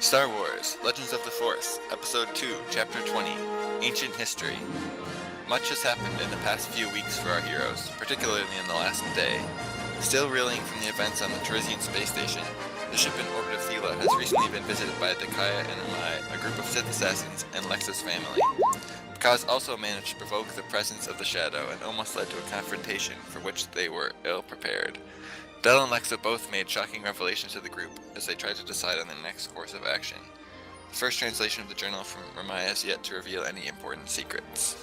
Star Wars Legends of the Force, Episode 2, Chapter 20, Ancient History. Much has happened in the past few weeks for our heroes, particularly in the last day. Still reeling from the events on the Terizian space station, the ship in orbit of Thela has recently been visited by Dakaya and Ramai, a group of Sith assassins, and Lexa's family. Kaz also managed to provoke the presence of the Shadow and almost led to a confrontation for which they were ill-prepared. Del and Lexa both made shocking revelations to the group as they tried to decide on their next course of action. The first translation of the journal from Ramaya is yet to reveal any important secrets.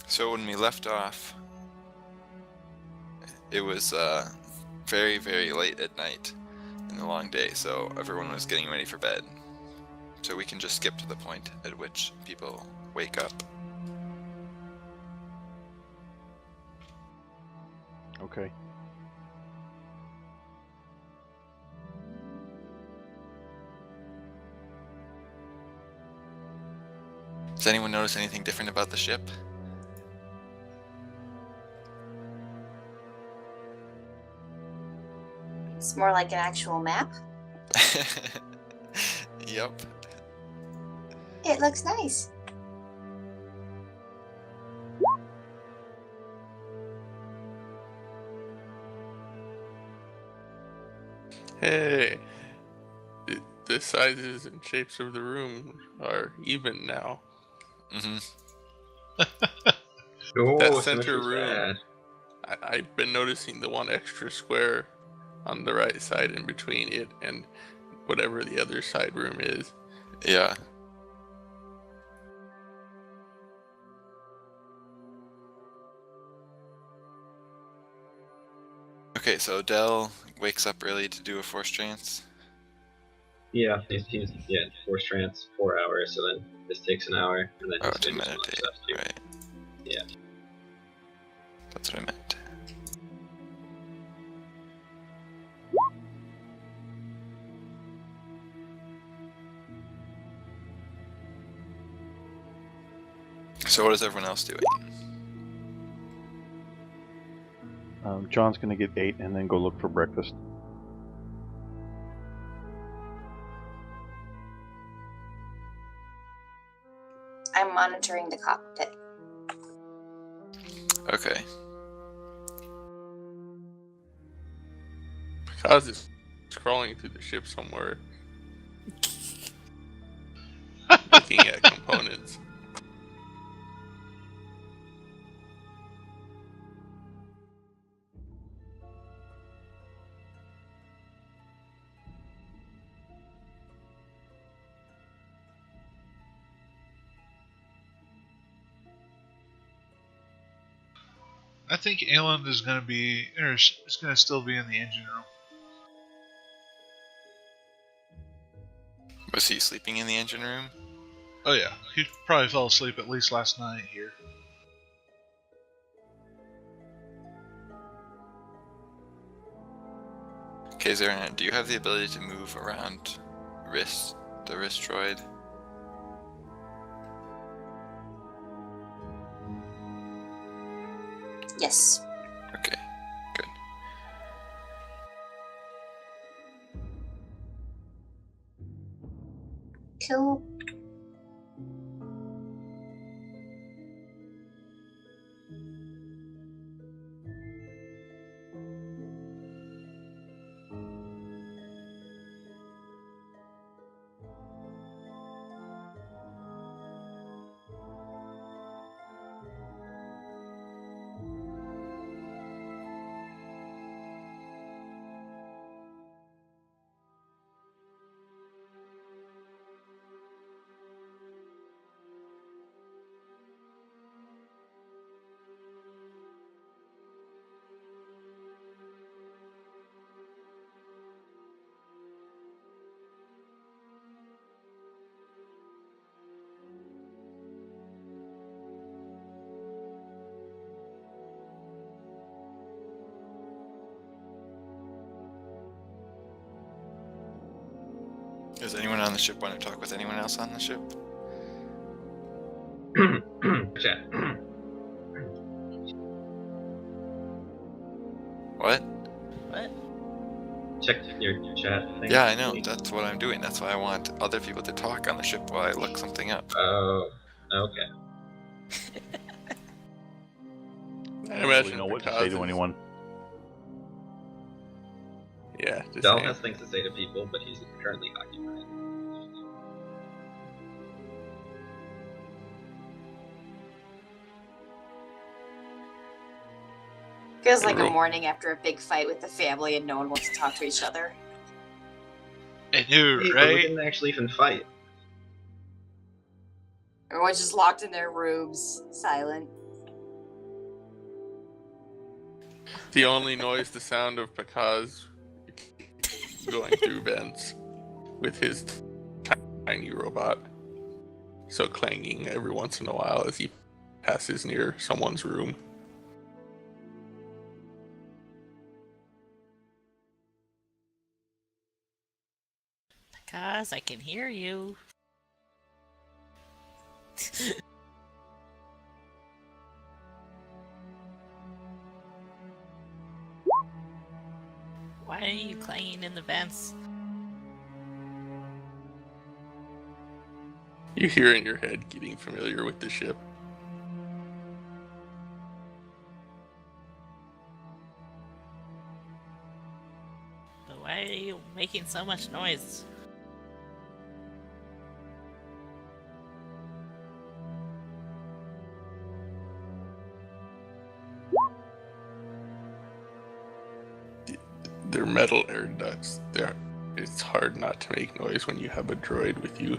So when we left off, it was very, very late at night in the long day, so everyone was getting ready for bed. So we can just skip to the point at which people wake up. Okay. Does anyone notice anything different about the ship? It's more like an actual map. Yep. It looks nice. Hey, the sizes and shapes of the room are even now. Mm-hmm. Oh, That so center much was room. bad. I've been noticing the one extra square on the right side in between it and whatever the other side room is. Yeah. Okay, so Del wakes up early to do a force trance. Yeah, he's force trance 4 hours, so then this takes an hour, and then Oh, he's to gonna do some other meditate, stuff too. right. Yeah. That's what I meant. So what is everyone else doing? John's gonna get 8 and then go look for breakfast. I'm monitoring the cockpit. Okay. Kaz is crawling through the ship somewhere, looking at components. I think Alan is going to still be in the engine room. Was he sleeping in the engine room? Oh yeah, he probably fell asleep at least last night here. Okay, Zaran, do you have the ability to move around the wrist droid? Yes. Okay, good. Cool. Does anyone on the ship want to talk with anyone else on the ship? Chat. What? What? Check your chat thing. Yeah, I know. That's what I'm doing. That's why I want other people to talk on the ship while I look something up. Oh, okay. I I don't imagine really know what to Picard say to is- anyone. Yeah, just Dell saying. has things to say to people, but he's currently occupied. Feels like a Roll. morning after a big fight with the family and no one wants to talk to each other. I knew, Hey, but we right? didn't actually even fight. Everyone's just locked in their rooms, silent. The only noise, the sound of Picard's going through vents with his tiny robot. So clanging every once in a while as he passes near someone's room. Because I can hear you. Why are you clanging in the vents? You hear in your head getting familiar with the ship. But why are you making so much noise? They're metal air ducts. It's hard not to make noise when you have a droid with you.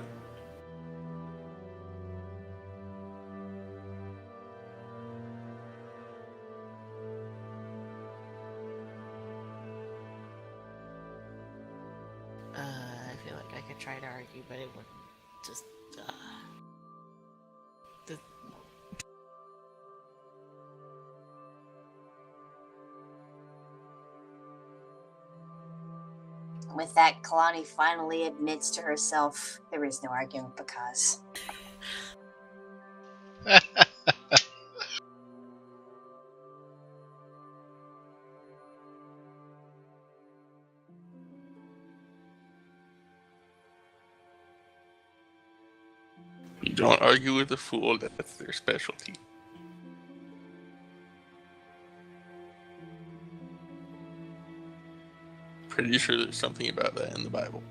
I feel like I could try to argue, but it wouldn't just. The- With that, Kalani finally admits to herself there is no arguing because. You don't argue with a fool, that's their specialty. Pretty sure there's something about that in the Bible.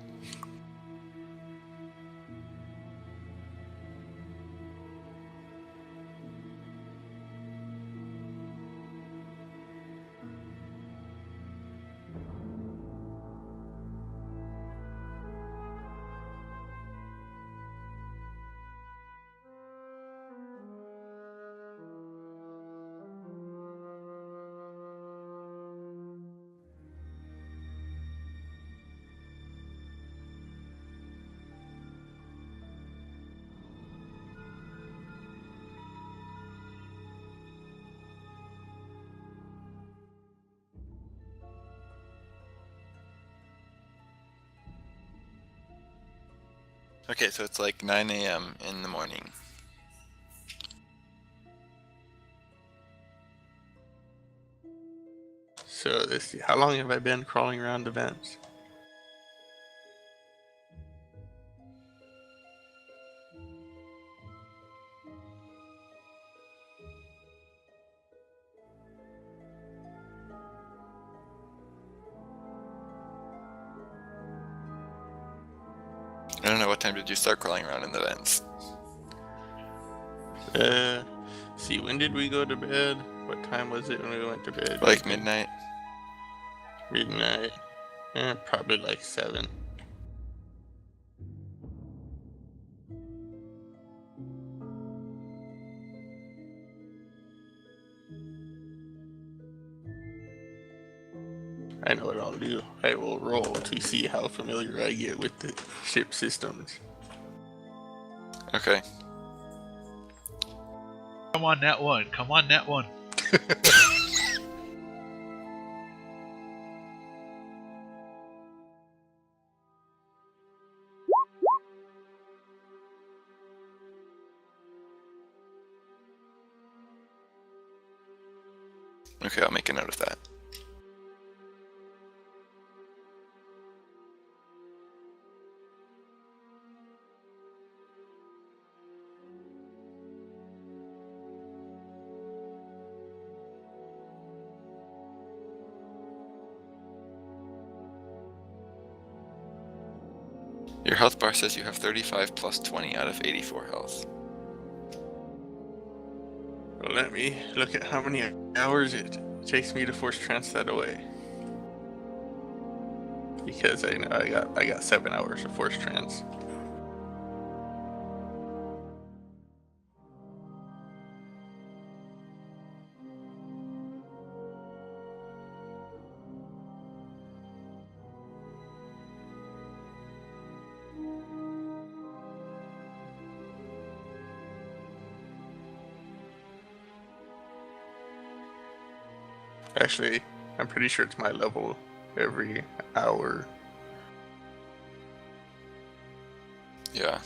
Okay, so it's like 9 a.m. in the morning. So let's see, how long have I been crawling around the vents? I don't know, what time did you start crawling around in the vents? See, when did we go to bed? What time was it when we went to bed? Like midnight? Midnight. Probably like 7. I know what I'll do. I will roll to see how familiar I get with the ship systems. Okay. Come on, net one. Come on, net one. Okay, I'll make a note of that. Your health bar says you have 35 plus 20 out of 84 health. Well, let me look at how many hours it takes me to force trance that away. Because I know I got 7 hours of force trance. Actually, I'm pretty sure it's my level every hour. Yeah.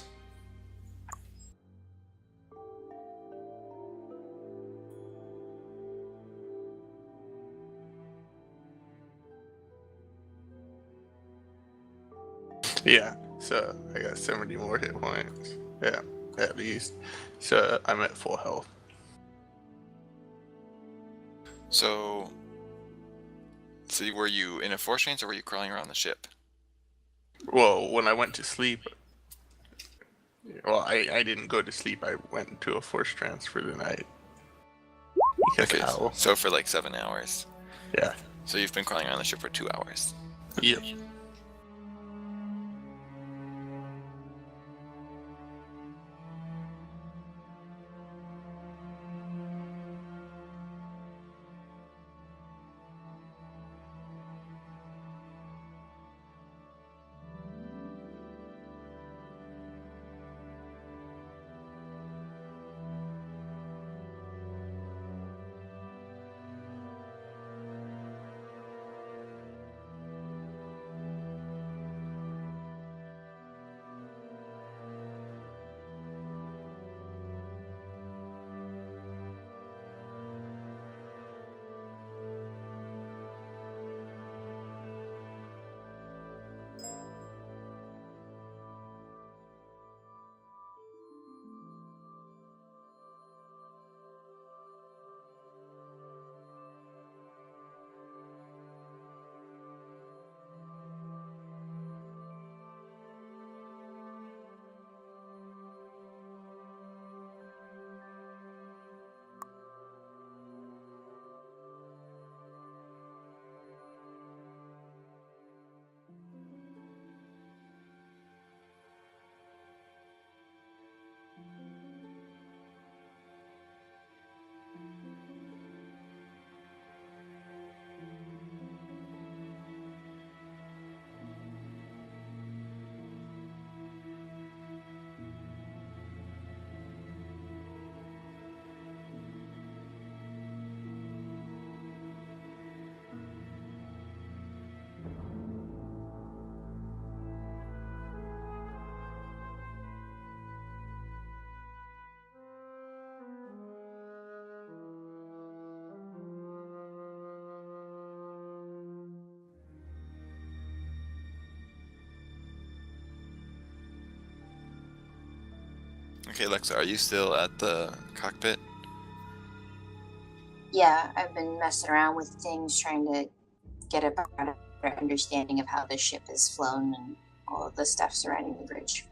Yeah, so I got 70 more hit points. Yeah, at least. So I'm at full health. So were you in a force trance or were you crawling around the ship? Well, when I went to sleep, well, I didn't go to sleep. I went into a force trance for the night. Because Okay, ow. so for like 7 hours. Yeah. So you've been crawling around the ship for 2 hours. Yep. Okay, Lexa, are you still at the cockpit? Yeah, I've been messing around with things, trying to get a better understanding of how the ship is flown and all of the stuff surrounding the bridge.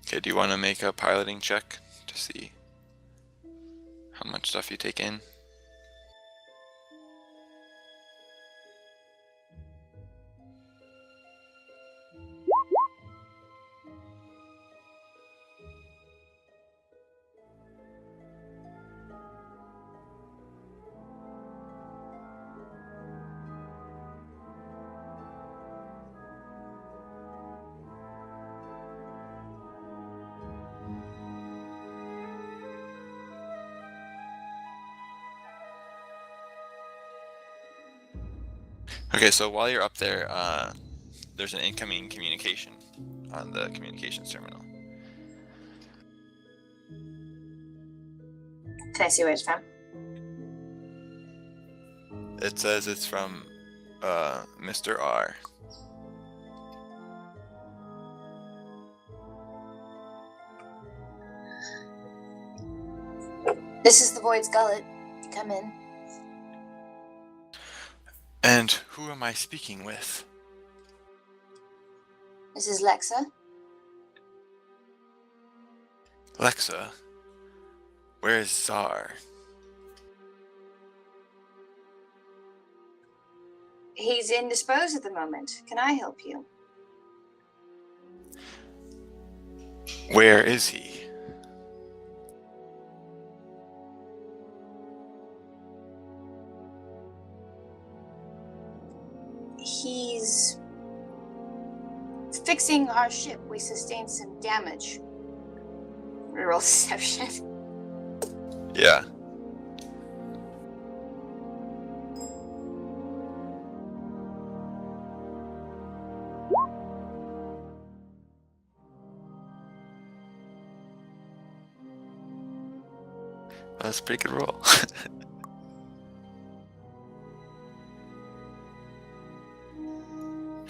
Okay, do you want to make a piloting check to see how much stuff you take in? Okay, so while you're up there, there's an incoming communication on the communications terminal. Can I see where it's from? It says it's from Mr. R. This is the Void's Gullet. Come in. And who am I speaking with? This is Lexa. Lexa, where is Czar? He's indisposed at the moment. Can I help you? Where is he? He's fixing our ship. We sustained some damage. Roll deception. Yeah. That's a pretty good roll.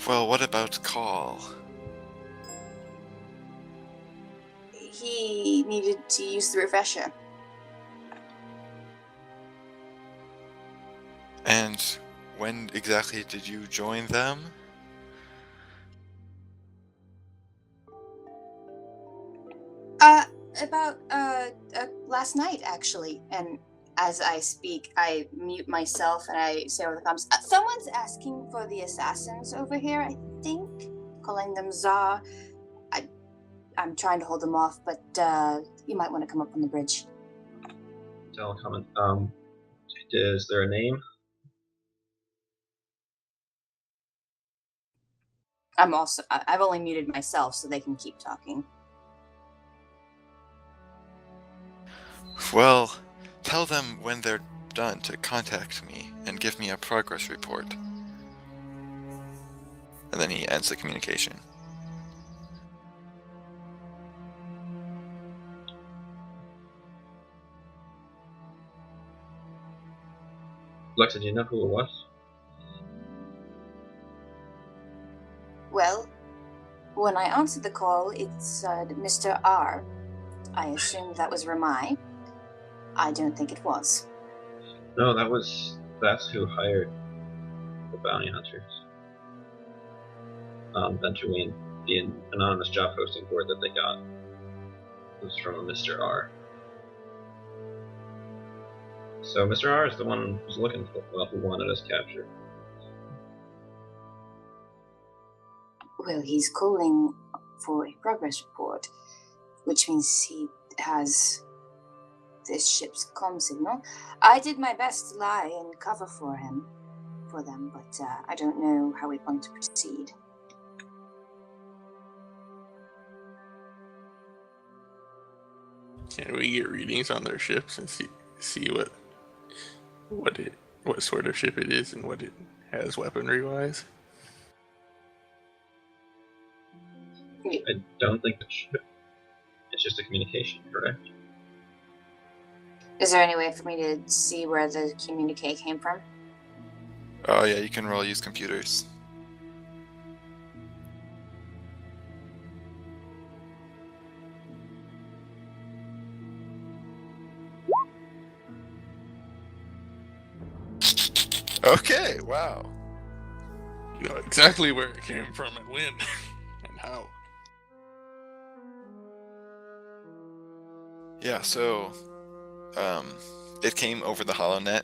Well, what about Call? He needed to use the refresher. And when exactly did you join them? About last night actually. And as I speak, I mute myself and I say over the comms, someone's asking for the assassins over here, I think. Calling them Czar. I'm trying to hold them off, but you might want to come up on the bridge. I'll comment. Is there a name? I've only muted myself so they can keep talking. Well, tell them when they're done to contact me and give me a progress report. And then he ends the communication. Lexa, do you know who it was? Well, when I answered the call, it said Mr. R. I assumed that was Ramai. I don't think it was. No, that's who hired the bounty hunters. Venturian, the anonymous job posting board that they got was from a Mr. R. So Mr. R is the one who's looking for, well, who wanted us captured. Well, he's calling for a progress report, which means he has this ship's comm signal. I did my best to lie and cover for them, but I don't know how we want to proceed. Can we get readings on their ships and see what sort of ship it is and what it has weaponry wise? I don't think it should. It's just a communication, correct? Is there any way for me to see where the communique came from? Oh yeah, you can roll use computers. Okay, wow. You know exactly where it came from and when and how. Yeah, so it came over the HoloNet,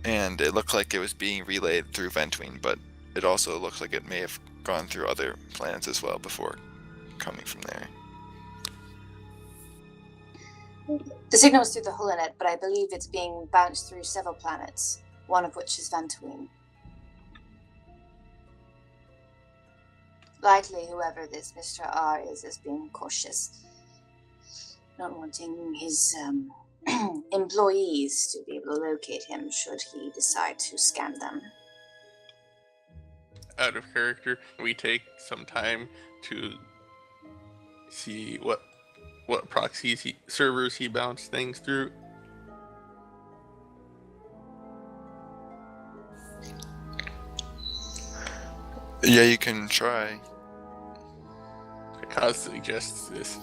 and it looked like it was being relayed through Ventween, but it also looks like it may have gone through other planets as well before coming from there. The signal was through the holonet, but I believe it's being bounced through several planets, one of which is Ventween. Likely, whoever this Mr. R is being cautious, not wanting his employees to be able to locate him should he decide to scam them. Out of character, we take some time to see what proxies servers he bounced things through Yeah, you can try. Because suggests this.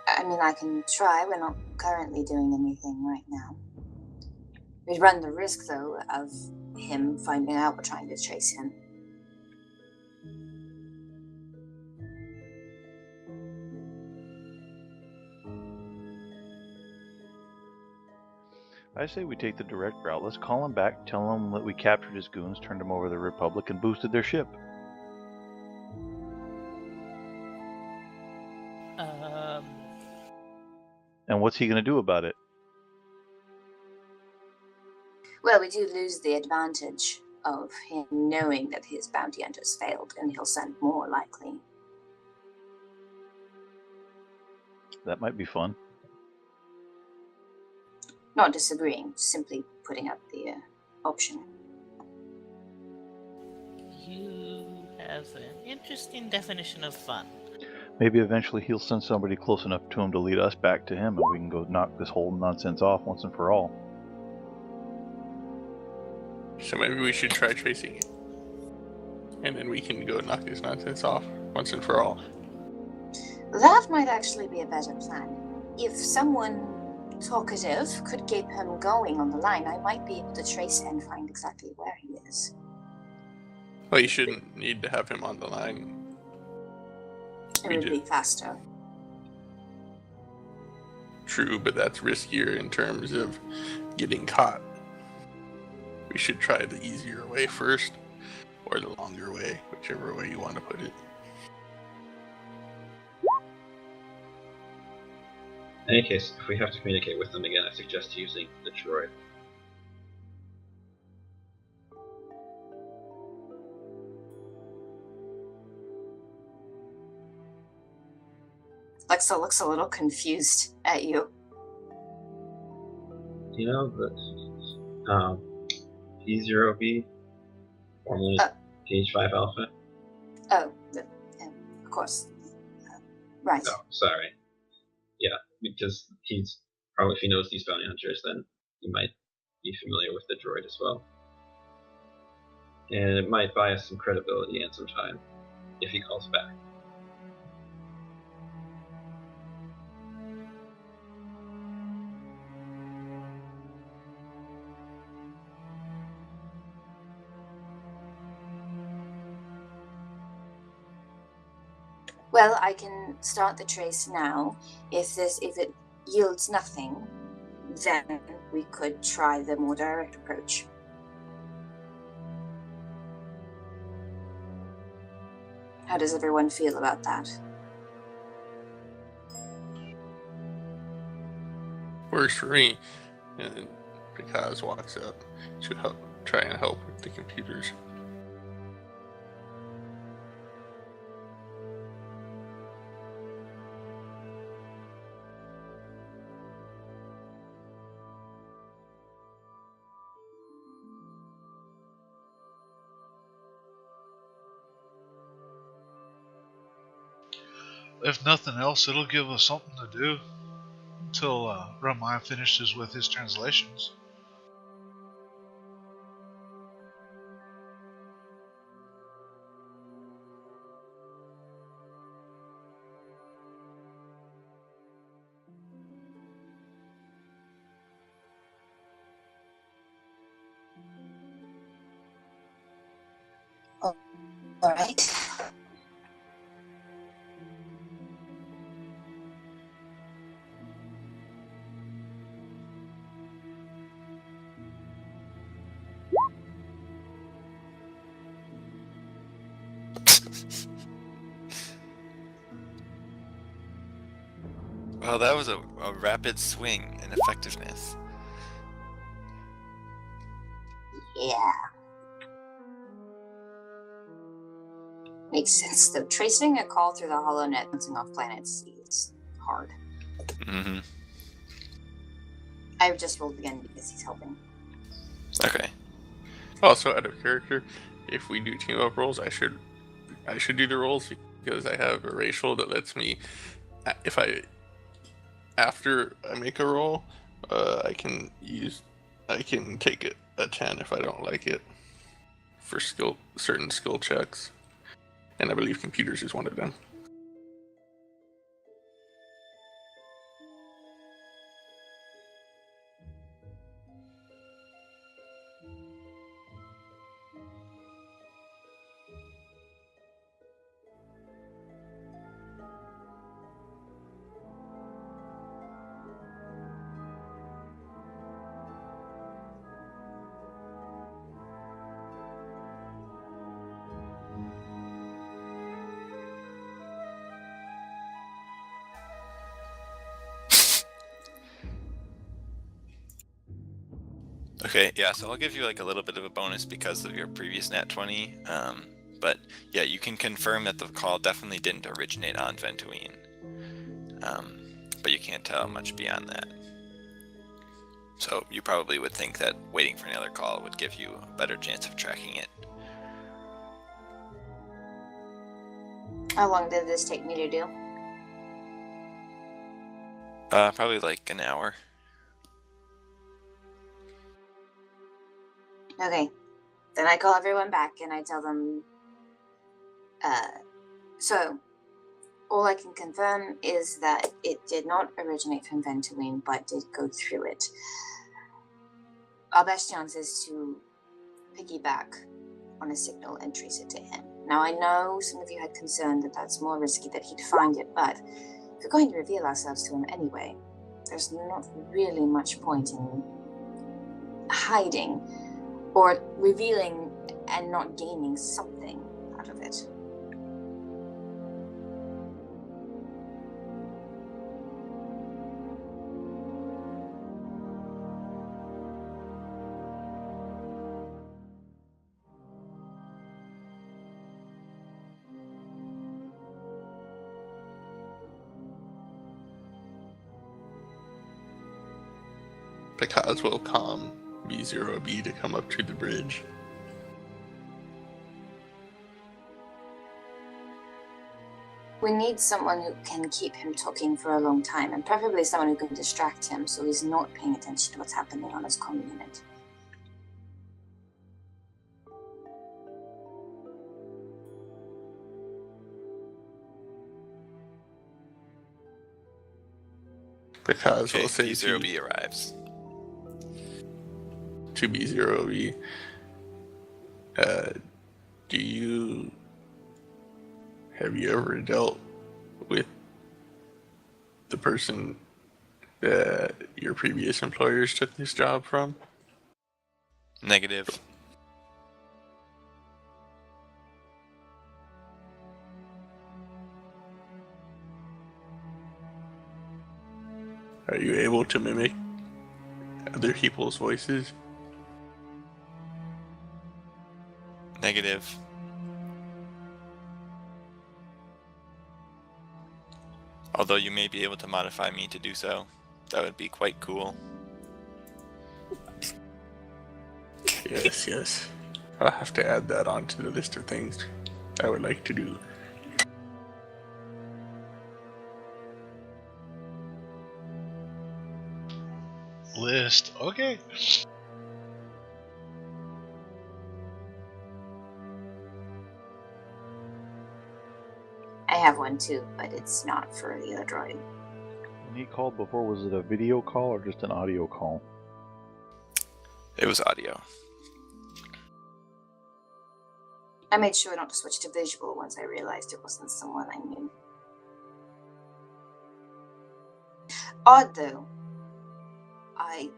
I mean, I can try. We're not currently doing anything right now. We'd run the risk, though, of him finding out we're trying to chase him. I say we take the direct route. Let's call him back, tell him that we captured his goons, turned him over to the Republic, and boosted their ship. And what's he going to do about it? Well, we do lose the advantage of him knowing that his bounty hunters failed, and he'll send more, likely. That might be fun. Not disagreeing, simply putting up the option. You have an interesting definition of fun. Maybe eventually he'll send somebody close enough to him to lead us back to him, and we can go knock this whole nonsense off once and for all. So maybe we should try tracing it. And then we can go knock this nonsense off once and for all. That might actually be a better plan. If someone talkative could keep him going on the line, I might be able to trace and find exactly where he is. Well, you shouldn't need to have him on the line. It We would do. be faster. True, but that's riskier in terms of getting caught. We should try the easier way first, or the longer way, whichever way you want to put it. In any case, if we have to communicate with them again, I suggest using the droid. Lexa looks a little confused at you. You know, the P0B, formerly PH5 Alpha? Oh, of course. Right. Oh, sorry. Yeah, because he's probably, if he knows these bounty hunters, then he might be familiar with the droid as well. And it might buy us some credibility and some time if he calls back. Well, I can start the trace now. If it yields nothing, then we could try the more direct approach. How does everyone feel about that? Works for me. And Pikaz walks up to help, try and help with the computers. If nothing else, it'll give us something to do until Ramai finishes with his translations. All right. Well, that was a rapid swing in effectiveness. Yeah. Makes sense, though. Tracing a call through the HoloNet bouncing off planets is hard. Mm-hmm. I just rolled again because he's helping. Okay. Also, out of character, if we do team up rolls, I should do the rolls because I have a racial that lets me, after I make a roll, I can use I can take a 10 if I don't like it for certain skill checks, and I believe computers is one of them. Okay, yeah, so I'll give you like a little bit of a bonus because of your previous nat 20. But yeah, you can confirm that the call definitely didn't originate on Ventuine. But you can't tell much beyond that. So you probably would think that waiting for another call would give you a better chance of tracking it. How long did this take me to do? Probably like an hour. Okay. Then I call everyone back and I tell them, so all I can confirm is that it did not originate from Ventuine, but did go through it. Our best chance is to piggyback on a signal and trace it to him. Now, I know some of you had concern that that's more risky, that he'd find it, but if we're going to reveal ourselves to him anyway, there's not really much point in hiding or revealing and not gaining something out of it. Picaz will calm B0B to come up to the bridge. We need someone who can keep him talking for a long time, and preferably someone who can distract him so he's not paying attention to what's happening on his comm unit. Picaz Okay, will say B0B arrives. to B0B, have you ever dealt with the person that your previous employers took this job from? Negative. Are you able to mimic other people's voices? Negative. Although you may be able to modify me to do so. That would be quite cool. Yes, yes. I'll have to add that onto the list of things I would like to do. List. Okay. I have one too, but it's not for the other droid. When he called before, was it a video call or just an audio call? It was audio. I made sure not to switch to visual once I realized it wasn't someone I knew. Odd though. I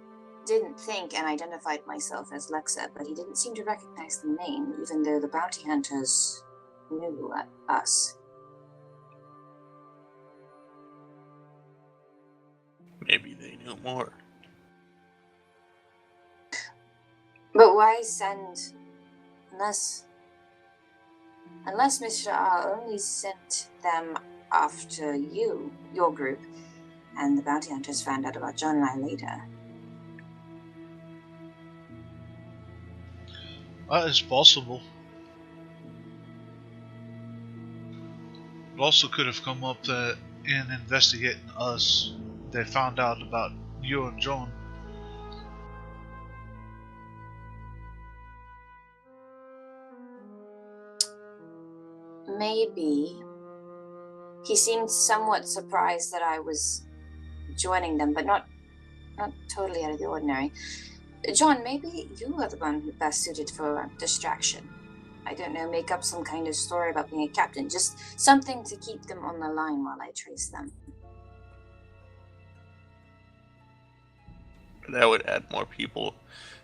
didn't think and identified myself as Lexa, but he didn't seem to recognize the name, even though the bounty hunters knew us. Maybe they knew more. But why send... Unless Mr. R only sent them after you, your group, and the bounty hunters found out about John and I later. That is possible. It also could have come up that in investigating us, they found out about you and John. maybe he seemed somewhat surprised that I was joining them, but not totally out of the ordinary. John, maybe you are the one who best suited for distraction. I don't know, make up some kind of story about being a captain, just something to keep them on the line while I trace them. That would add more people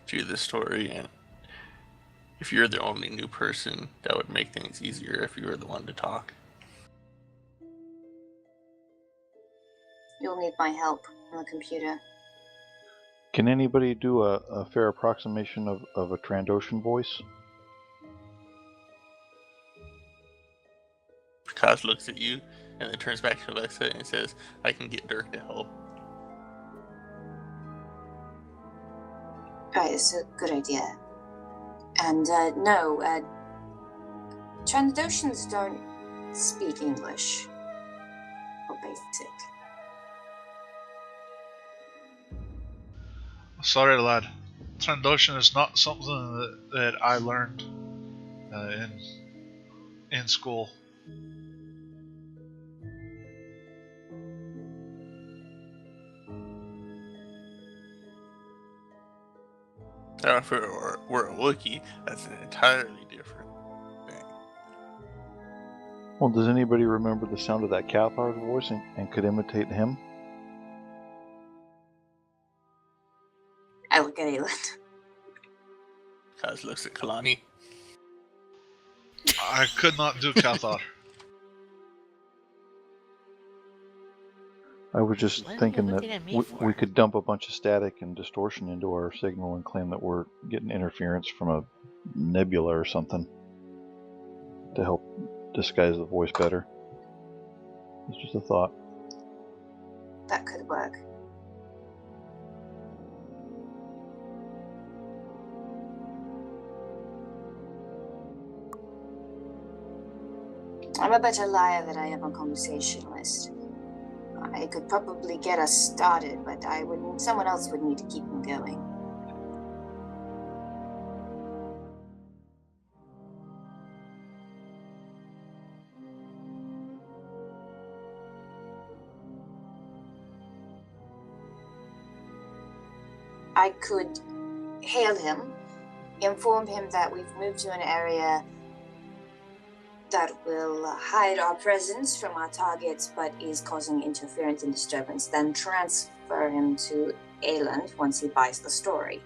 to the story, and if you're the only new person, that would make things easier if you were the one to talk. You'll need my help on the computer. Can anybody do a fair approximation of a Trandoshan voice? Kaz looks at you and then turns back to Alexa and says, I can get Dirk to help. Right, it's a good idea. And no, Trandoshans don't speak English. Or basic. Sorry, lad. Trandoshan is not something that I learned in school. Now, if it were a Wookiee, that's an entirely different thing. Well, does anybody remember the sound of that Cathar's voice and could imitate him? I look at Aelin. Kaz looks at Kalani. I could not do Cathar. I was just What are you thinking that looking at me for? we could dump a bunch of static and distortion into our signal and claim that we're getting interference from a nebula or something to help disguise the voice better. It's just a thought. That could work. I'm a better liar than I am a conversationalist. I could probably get us started, but someone else would need to keep them going. I could hail him, inform him that we've moved to an area that will hide our presence from our targets but is causing interference and disturbance, then transfer him to Aeland once he buys the story.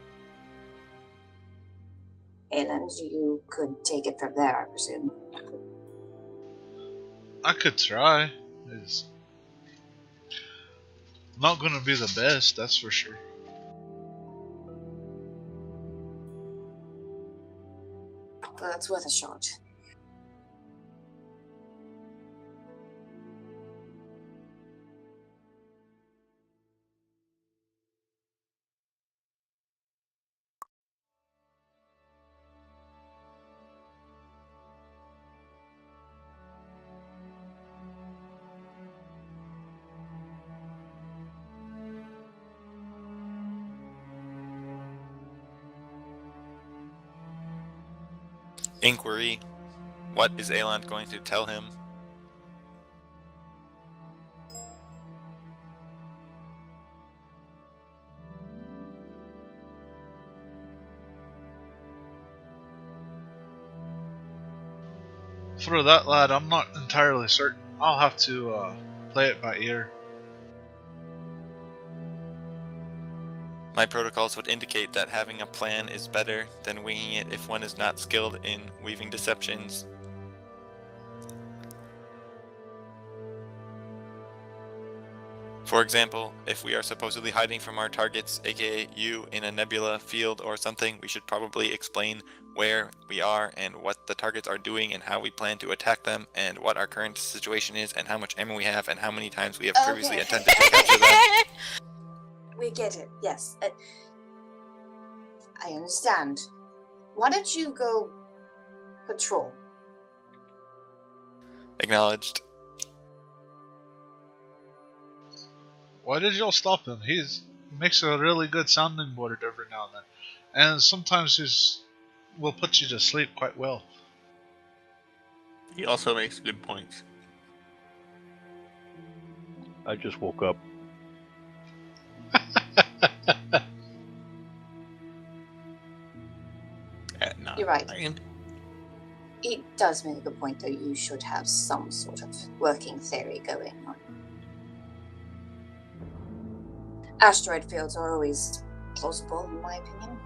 Aeland, you could take it from there, I presume. I could try. It's not going to be the best, that's for sure. Well, that's worth a shot. Inquiry. What is Aeland going to tell him? For that, lad, I'm not entirely certain. I'll have to play it by ear. My protocols would indicate that having a plan is better than winging it if one is not skilled in weaving deceptions. For example, if we are supposedly hiding from our targets, aka you, in a nebula field or something, we should probably explain where we are and what the targets are doing and how we plan to attack them and what our current situation is and how much ammo we have and how many times we have previously Okay. attempted to capture them. We get it, yes. I understand. Why don't you go patrol? Acknowledged. Why did y'all stop him? He makes a really good sounding board every now and then. And sometimes will put you to sleep quite well. He also makes good points. I just woke up. At 9. You're right. He does make a good point, though. You should have some sort of working theory going on. Asteroid fields are always plausible, in my opinion.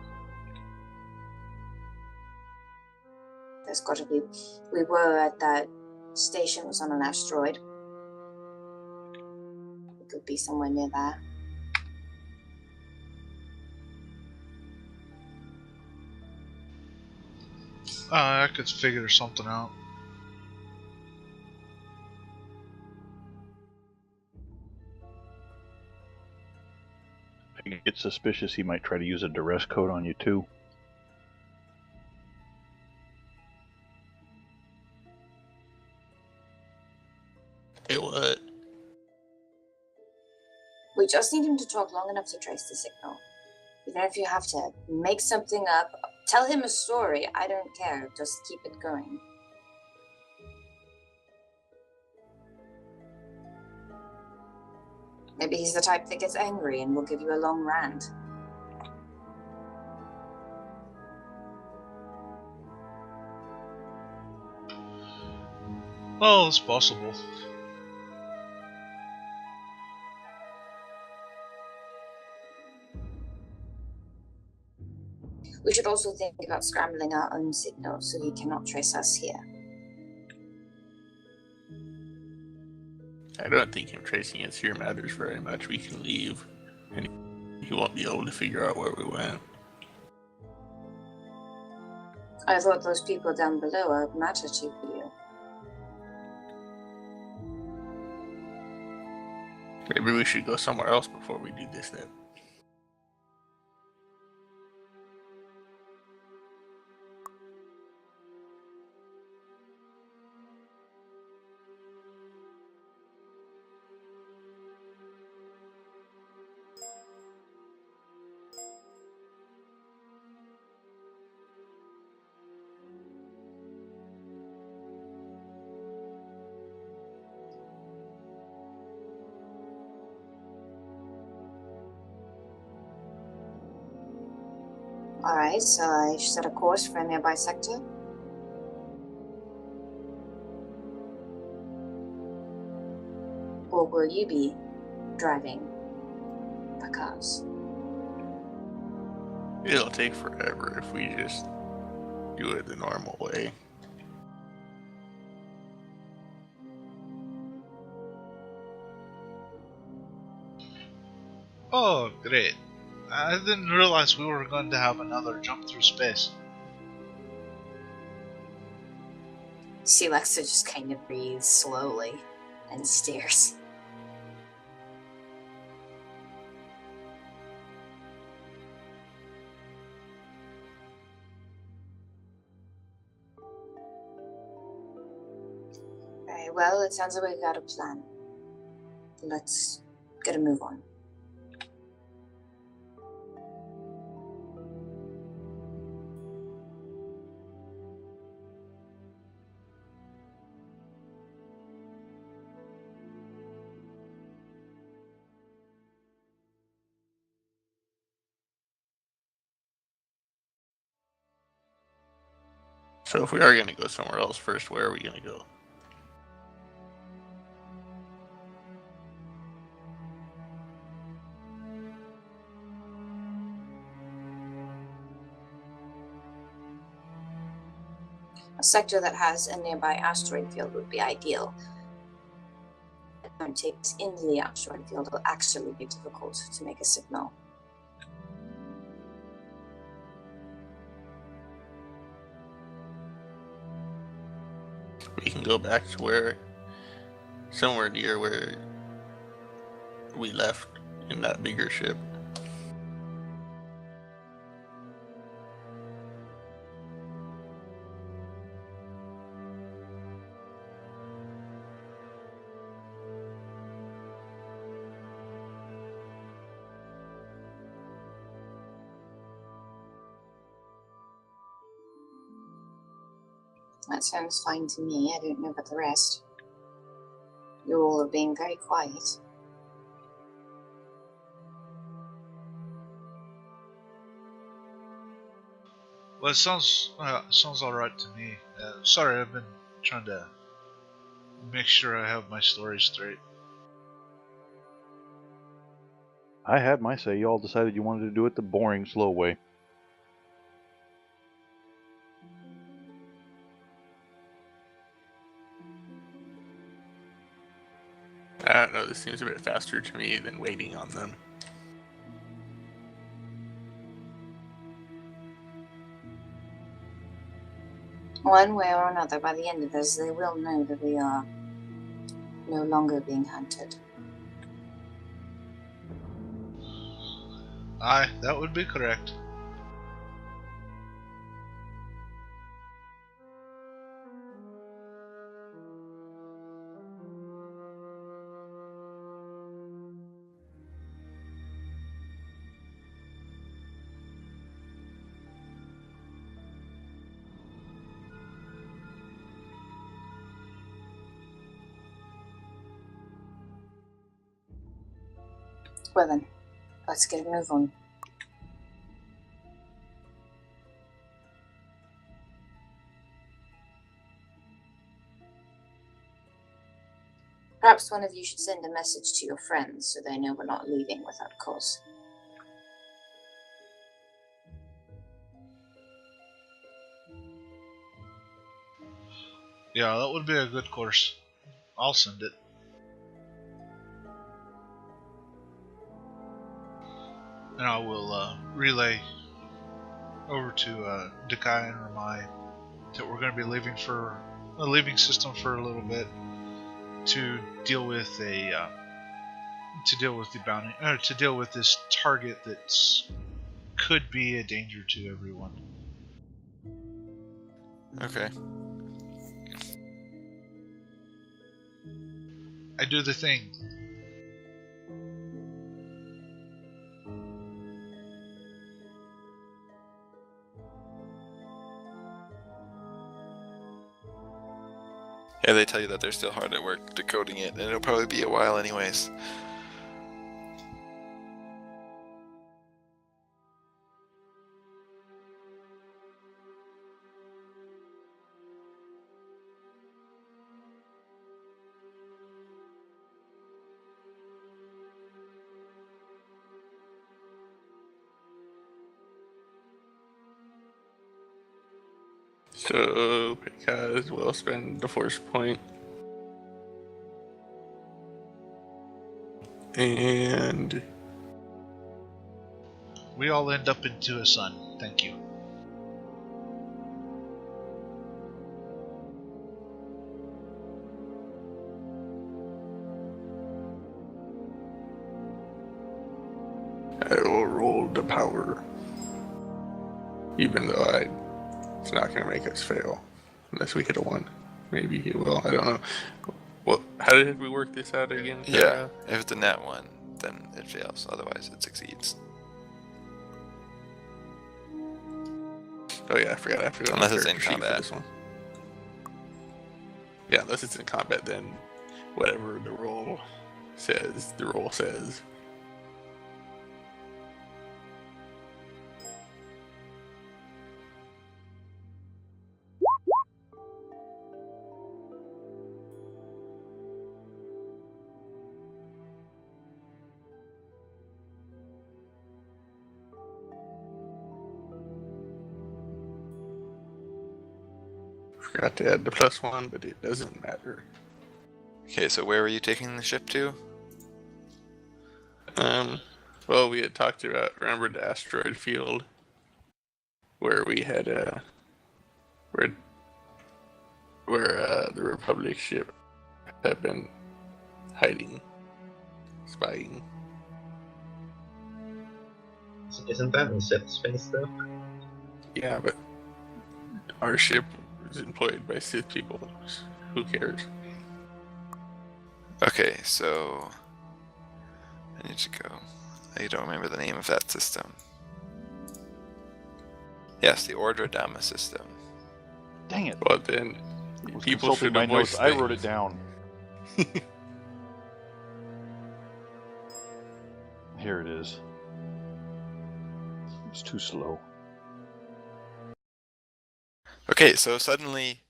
There's got to be. We were at that station, it was on an asteroid. It could be somewhere near there. I could figure something out. If you get suspicious, he might try to use a duress code on you too. It would. We just need him to talk long enough to trace the signal. Even if you have to make something up, tell him a story, I don't care. Just keep it going. Maybe he's the type that gets angry and will give you a long rant. Well, it's possible. We should also think about scrambling our own signal so he cannot trace us here. I don't think him tracing us here matters very much. We can leave, and he won't be able to figure out where we went. I thought those people down below are matter to you. Maybe we should go somewhere else before we do this then. Alright, so I set a course for a nearby sector. Or will you be driving the cars? It'll take forever if we just do it the normal way. Oh, great. I didn't realize we were going to have another jump through space. See, Lexa just kind of breathes slowly and stares. Very well, it sounds like we got a plan. Let's get a move on. So if we are going to go somewhere else first, where are we going to go? A sector that has a nearby asteroid field would be ideal. If it takes into the asteroid field, it will actually be difficult to make a signal. We can go back to where, somewhere near where we left in that bigger ship. That sounds fine to me. I don't know about the rest. You all are being very quiet. Well, it sounds all right to me. Sorry, I've been trying to make sure I have my story straight. I had my say. You all decided you wanted to do it the boring, slow way. I don't know, this seems a bit faster to me than waiting on them. One way or another, by the end of this, they will know that we are no longer being hunted. Aye, that would be correct. Well then, let's get a move on. Perhaps one of you should send a message to your friends so they know we're not leaving without cause. Yeah, that would be a good course. I'll send it. And I will relay over to Dekai and Ramai that we're going to be leaving system for a little bit to deal with the bounty, to deal with this target that could be a danger to everyone. Okay. I do the thing. Yeah, they tell you that they're still hard at work decoding it, and it'll probably be a while anyways. So, because we'll spend the force point. And We all end up into a sun. Thank you. I will roll the power. Even though it's not going to make us fail. Unless we hit a 1. Maybe he will. I don't know. Well, how did we work this out again? Yeah, if it's a nat 1, then it fails. Otherwise, it succeeds. Oh yeah, I forgot. I have to go to Unless the it's in character sheet for combat. this one. Yeah, unless it's in combat, then whatever the roll says, the roll says. Forgot to add the +1, but it doesn't matter. Okay, so where were you taking the ship to? Well, we had talked about, remember the asteroid field, where we had where the Republic ship had been hiding, spying. Isn't that in Sith space though? Yeah, but our ship was employed by Sith people. Who cares? Okay, so I need to go. I don't remember the name of that system. Yes, the Ordre Dama system. Dang it. Well, then I was people consulting should my avoid notes. I wrote it down. Here it is. It's too slow. Okay, so suddenly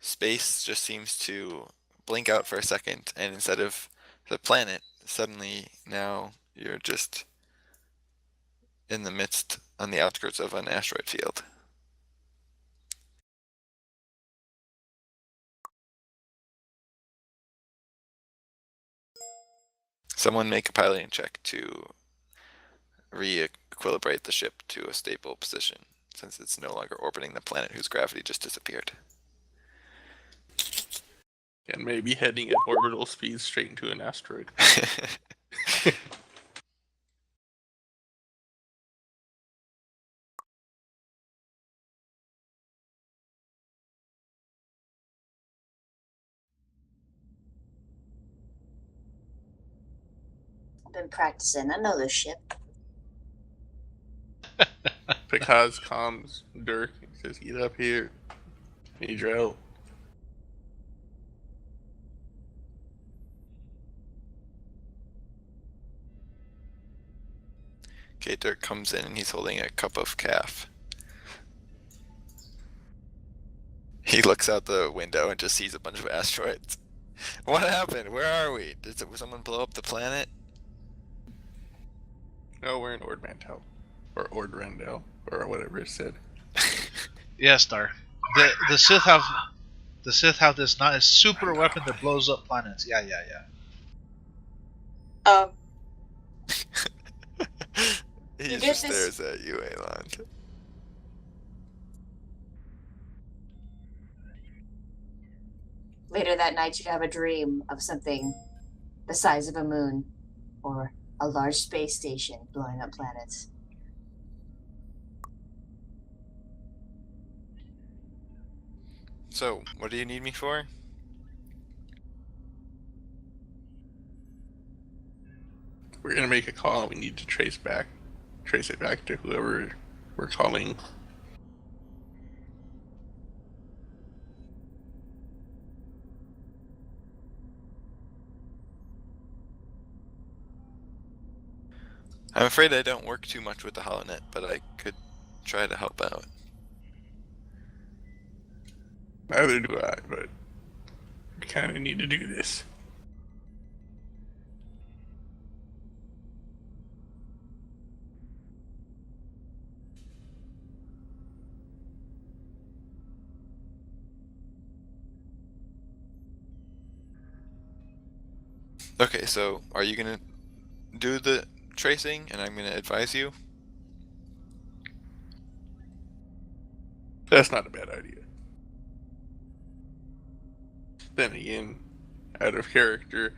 space just seems to blink out for a second, and instead of the planet, suddenly now you're just in the midst, on the outskirts of an asteroid field. Someone make a piloting check to re-equilibrate the ship to a stable position, since it's no longer orbiting the planet whose gravity just disappeared. And maybe heading at orbital speed straight into an asteroid. I've been practicing. I know this ship. Because comms Dirk says, "Get up here. Need your help." Okay, Dirk comes in and he's holding a cup of calf. He looks out the window and just sees a bunch of asteroids. What happened? Where are we? Did someone blow up the planet? No, we're in Ordmantel. Or Ordrandel. Or whatever it said. Yes, Dark. The Sith have this nice super weapon that blows up planets. Yeah. He did just this- stares at you, Aeland. Later that night, you have a dream of something the size of a moon or a large space station blowing up planets. So, what do you need me for? We're gonna make a call. We need to trace it back to whoever we're calling. I'm afraid I don't work too much with the HoloNet, but I could try to help out. Neither do I, but we kind of need to do this. Okay, so are you gonna do the tracing and I'm gonna advise you? That's not a bad idea. Then again, out of character,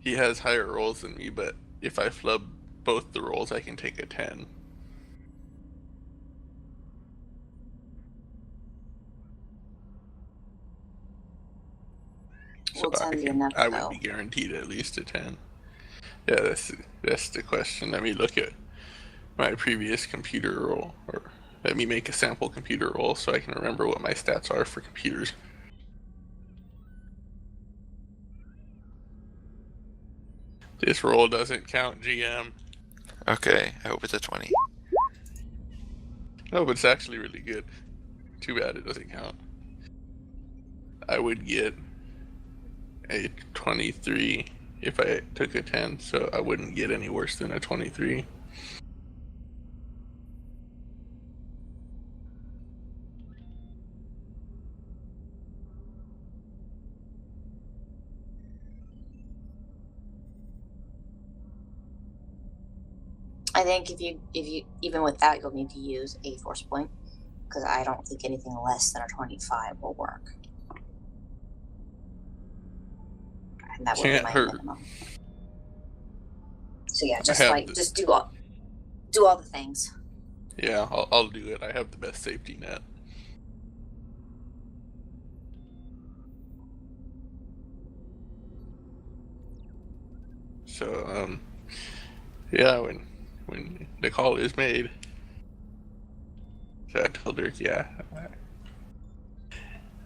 he has higher rolls than me, but if I flub both the rolls, I can take a 10. Will 10 be enough, I though? would be guaranteed at least a 10. Yeah, that's the question. Let me look at my previous computer roll, or let me make a sample computer roll so I can remember what my stats are for computers. This roll doesn't count, GM. Okay, I hope it's a 20. No, but it's actually really good. Too bad it doesn't count. I would get a 23 if I took a 10, so I wouldn't get any worse than a 23. I think if you even with that, you'll need to use a force point because I don't think anything less than a 25 will work. And that would be Can't my hurt. minimum. So yeah, I just have just do all the things. Yeah, I'll do it. I have the best safety net. So, yeah, when the call is made, So I told her, yeah,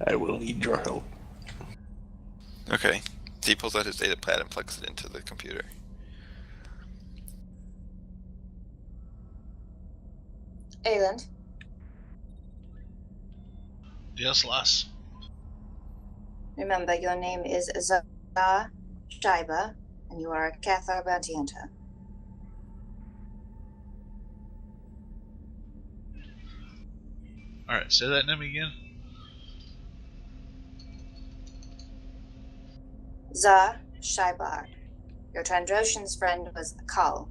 I will need your help. Okay. He pulls out his data pad and plugs it into the computer. Ayland, Yes, lass. remember your name is Zah Shaiba, and you are a Cathar bounty hunter. Alright, say that name again. Zah Shaibar. Your Trandoshan's friend was Kal.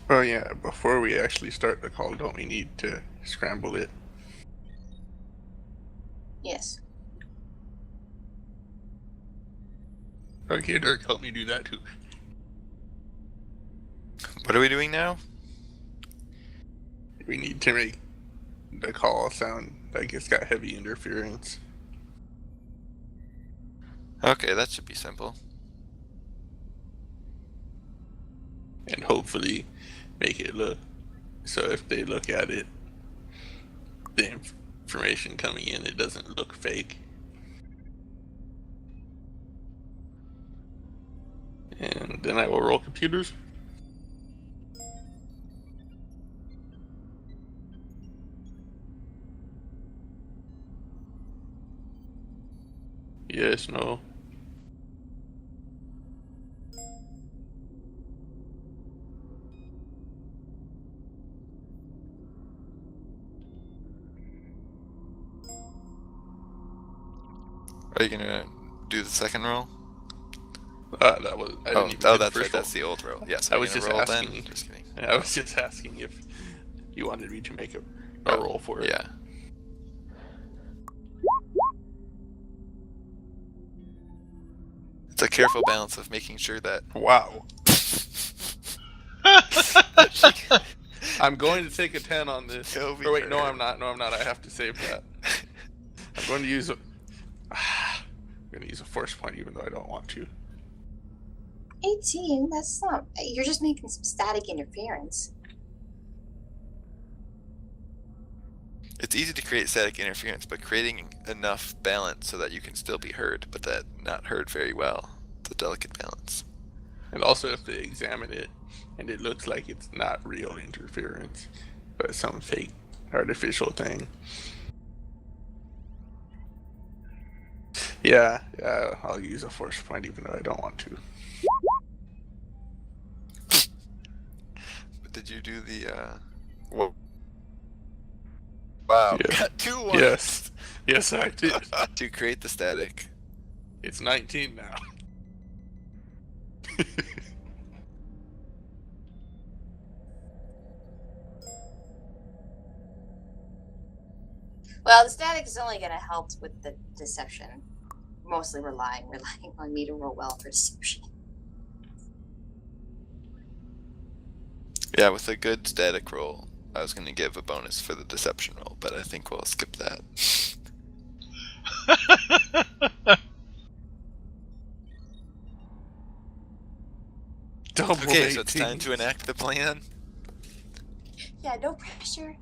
Oh yeah, before we actually start the call, don't we need to scramble it? Yes. Okay, Dirk, help me do that too. What are we doing now? We need to make the call sound like it's got heavy interference. Okay, that should be simple. And hopefully make it look so if they look at it, the information coming in, it doesn't look fake. And then I will roll computers. Yes, no. Are you gonna do the second roll? That was. I didn't even do the that's first right. That's roll. the old roll. Yes. I are you was gonna just roll asking. then? Just kidding. I was just asking if you wanted me to make a Oh, roll for it. Yeah. It's a careful balance of making sure that. Wow. I'm going to take a 10 on this. He'll be Or wait, no, hurt. I'm not. No, I'm not. I have to save that. I'm going to use a. I'm going to use a force point, even though I don't want to. 18? That's not. You're just making some static interference. It's easy to create static interference, but creating enough balance so that you can still be heard, but that not heard very well. It's a delicate balance. And also, if they examine it and it looks like it's not real interference, but some fake artificial thing. Yeah, I'll use a force point, even though I don't want to. But did you do the, Whoa. Wow. Yeah. Got 2 ones. Yes. Yes, I did. To create the static. It's 19 now. Well, the static is only going to help with the deception. Mostly relying on me to roll well for deception. Yeah, with a good static roll, I was going to give a bonus for the deception roll, but I think we'll skip that. Double Okay, so it's 18. time to enact the plan. Yeah, no pressure.